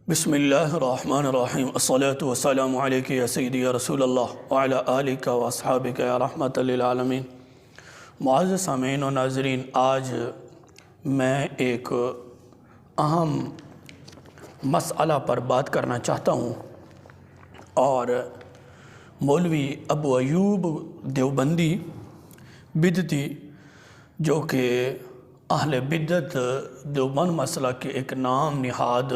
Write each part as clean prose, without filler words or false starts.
बिस्मिल्लाहिर्रहमानिर्रहीम अस्सलातु वस्सलामु अलैका या सय्यदी या रसूलल्लाह व अला आलिका व अस्हाबिका या रहमतल लिल आलमीन। मुअज़्ज़ज़ सामीन और नाज़रीन, आज मैं एक अहम मसअला पर बात करना चाहता हूँ और मौलवी अबू अयूब देवबंदी बिदती, जो कि अहले बिदत देवबंद मसला के एक नाम निहाद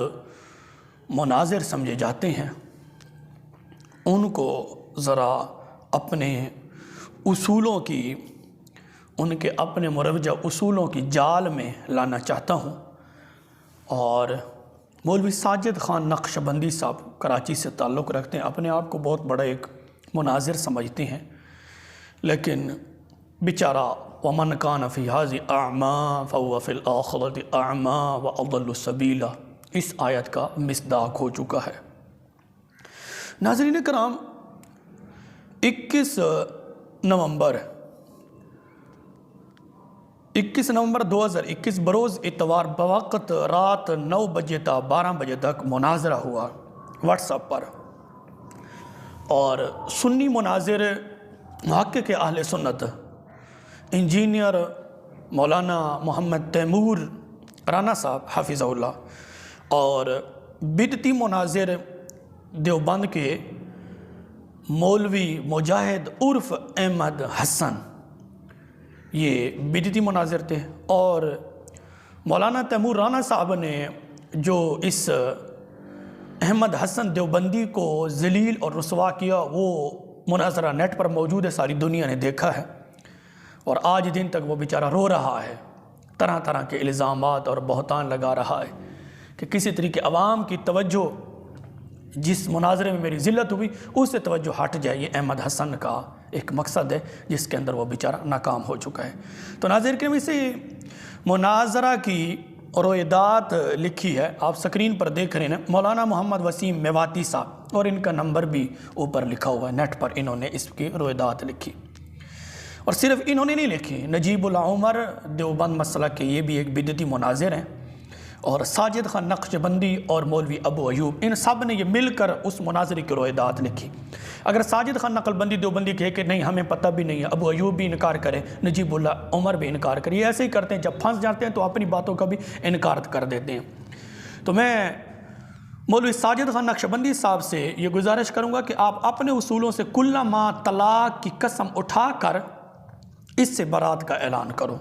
मुनाज़िर समझे जाते हैं, उनको ज़रा अपने उसूलों की, उनके अपने मुरवजा उसूलों की जाल में लाना चाहता हूँ। और मौलवी साजिद ख़ान नक्शबंदी साहब कराची से ताल्लुक़ रखते हैं, अपने आप को बहुत बड़ा एक मुनाज़िर समझते हैं, लेकिन बेचारा वमन कान फ़ी हाज़ि अअमा फ़हुव फ़िल आख़िरति अअमा व अज़ल्लु सबीला इस आयत का मिस्दाक हो चुका है। नाज़रीन कराम, 21 नवंबर 2021 बरोज़ इतवार बवक़्त रात 9 बजे था 12 बजे तक मुनाज़रा हुआ व्हाट्सएप पर, और सुन्नी मुनाज़िर मुहक्किक़ अहले सुन्नत इंजीनियर मौलाना मोहम्मद तैमूर राना साहब हाफिज़हुल्लाह और बिदती मुनाज़िर देवबंद के मौलवी मुजाहिद उर्फ़ अहमद हसन, ये बिदती मुनाज़िर थे। और मौलाना तैमूर राना साहब ने जो इस अहमद हसन देवबंदी को ज़लील और रुसवा किया, वो मुनाज़रा नेट पर मौजूद है, सारी दुनिया ने देखा है। और आज दिन तक वो बेचारा रो रहा है, तरह तरह के इल्ज़ामात और बहतान लगा रहा है कि किसी तरीके अवाम की तवज्जो जिस मुनाज़रे में मेरी ज़िल्लत हुई उससे तवज्जो हट जाए। ये अहमद हसन का एक मकसद है जिसके अंदर वो बेचारा नाकाम हो चुका है। तो नाज़रीन के इसे मुनाज़रा की रोयदात लिखी है, आप स्क्रीन पर देख रहे हैं, मौलाना मोहम्मद वसीम मेवाती साहब, और इनका नंबर भी ऊपर लिखा हुआ है, नेट पर इन्होंने इसकी रोयदात लिखी। और सिर्फ इन्होंने नहीं लिखी, नजीबुल उमर देवबंद मसला के ये भी एक बिदती मुनाज़िर हैं, और साजिद ख़ान नक्शबंदी और मौलवी अबू अयूब, इन सब ने ये मिलकर उस मुनाज़रे की रोयदात लिखी। अगर साजिद ख़ान नक्शबंदी देवबंदी कहे कि नहीं हमें पता भी नहीं है, अबू अयूब भी इनकार करे, नजीबुल उमर भी इनकार करे, ये ऐसे ही करते हैं, जब फंस जाते हैं तो अपनी बातों का भी इनकार कर देते हैं। तो मैं मौलवी साजिद ख़ान नक्शबंदी साहब से ये गुजारिश करूँगा कि आप अपने उसूलों से कुल्ला मा तलाक़ की कसम उठाकर इससे बरात का ऐलान करो,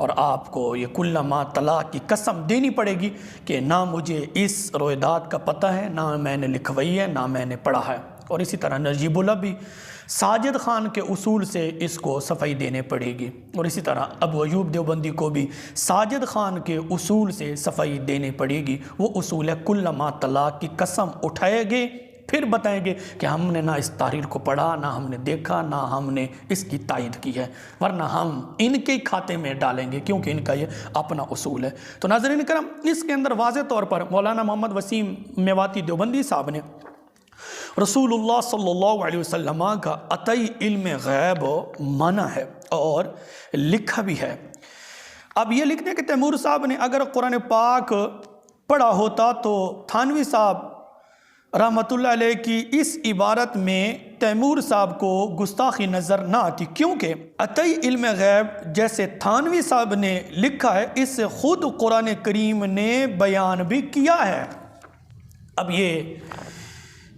और आपको ये कुल्ला मा तलाक़ की कसम देनी पड़ेगी कि ना मुझे इस रोयदात का पता है, ना मैंने लिखवाई है, ना मैंने पढ़ा है। और इसी तरह नजीबुल्लाह भी साजिद ख़ान के उसूल से इसको सफ़ाई देने पड़ेगी, और इसी तरह अबू अयूब देवबंदी को भी साजिद ख़ान के उसूल से सफ़ाई देनी पड़ेगी। वो उसूल है कुल्ला मा तलाक़ की कसम उठाएंगे, फिर बताएंगे कि हमने ना इस तारीर को पढ़ा, ना हमने देखा, ना हमने इसकी तायद की है, वरना हम इनके खाते में डालेंगे, क्योंकि इनका ये अपना उसूल है। तो नाज़रीन करम, इसके अंदर वाज़े तौर पर मौलाना मोहम्मद वसीम मेवाती देवबंदी साहब ने रसूलुल्लाह सल्लल्लाहु अलैहि वसल्लम का अतई इल्म गैब माना है और लिखा भी है। अब ये लिखते हैं कि तैमूर साहब ने अगर कुरान पाक पढ़ा होता तो थानवी साहब रहमतुल्लाह अलैह की इस इबारत में तैमूर साहब को गुस्ताखी नज़र ना आती, क्योंकि अतई इल्म गैब जैसे थानवी साहब ने लिखा है, इससे ख़ुद कुरान करीम ने बयान भी किया है। अब ये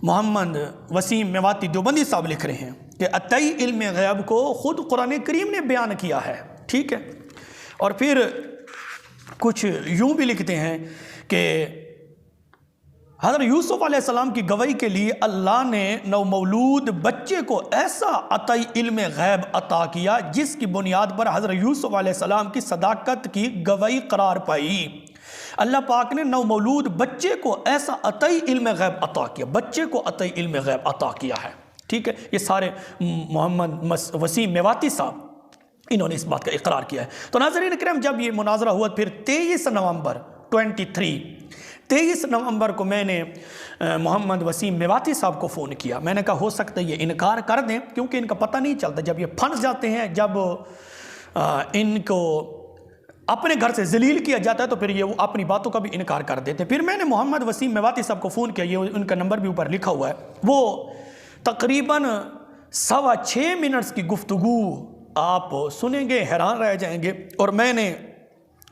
मोहम्मद वसीम मेवाती देवबंदी साहब लिख रहे हैं कि अतई इल्म गैब को ख़ुद कुरान करीम ने बयान किया है, ठीक है। और फिर कुछ यूँ भी लिखते हैं कि हज़रत यूसुफ़ अलैहिस्सलाम की गवाही के लिए अल्लाह ने नवमौलूद बच्चे को ऐसा अतई इल्म गैब अता किया जिसकी बुनियाद पर हज़रत यूसुफ़ अलैहिस्सलाम की सदाकत की गवाही करार पाई। अल्लाह पाक ने नवमौलूद बच्चे को ऐसा अतई इल्म गैब अता किया, बच्चे को अतई इल्म गैब अता किया है, ठीक है। ये सारे मोहम्मद वसीम मेवाती साहब इन्होंने इस बात का इकरार किया है। तो नाज़रीन करम, जब ये मुनाज़रा हुआ फिर 23 नवंबर को मैंने मोहम्मद वसीम मेवाती साहब को फ़ोन किया। मैंने कहा हो सकता है ये इनकार कर दें, क्योंकि इनका पता नहीं चलता, जब ये फंस जाते हैं, जब इनको अपने घर से जलील किया जाता है तो फिर ये वो अपनी बातों का भी इनकार कर देते। फिर मैंने मोहम्मद वसीम मेवाती साहब को फ़ोन किया, ये उनका नंबर भी ऊपर लिखा हुआ है। वो तकरीबन 6.25 मिनट्स की गुफ्तगू आप सुनेंगे, हैरान रह जाएंगे। और मैंने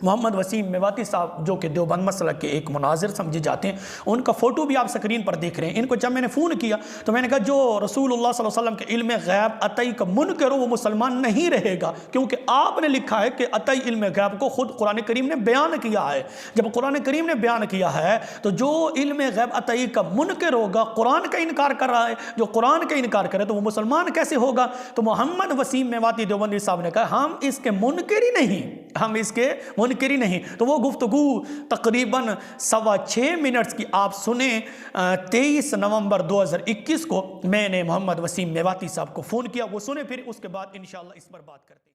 मोहम्मद वसीम मेवाती साहब जो कि देवबंद मसलक के एक मुनाजिर समझे जाते हैं, उनका फ़ोटो भी आप स्क्रीन पर देख रहे हैं। इनको जब मैंने फ़ोन किया तो मैंने कहा जो रसूलुल्लाह सल्लल्लाहु अलैहि वसल्लम के इल्म गैब अतई का मुनकर हो वो मुसलमान नहीं रहेगा, क्योंकि आपने लिखा है कि अतई इल्म गैब को खुद कुरान करीम ने बयान किया है। जब कुरान करीम ने बयान किया है तो जो इल्म गैब अतई का मुनकर होगा, कुरान का इनकार कर रहा है, जो कुरान का इनकार करे तो वो मुसलमान कैसे होगा। तो मोहम्मद वसीम मेवाती देवबंदी साहब ने कहा हम इसके मुनकर ही नहीं, हम इसके मुनकरी नहीं। तो वो गुफ्तगू तकरीबन 6.25 मिनट्स की आप सुने। 23 नवंबर 2021 को मैंने मोहम्मद वसीम मेवाती साहब को फ़ोन किया, वो सुने, फिर उसके बाद इंशाअल्लाह इस पर बात करते हैं।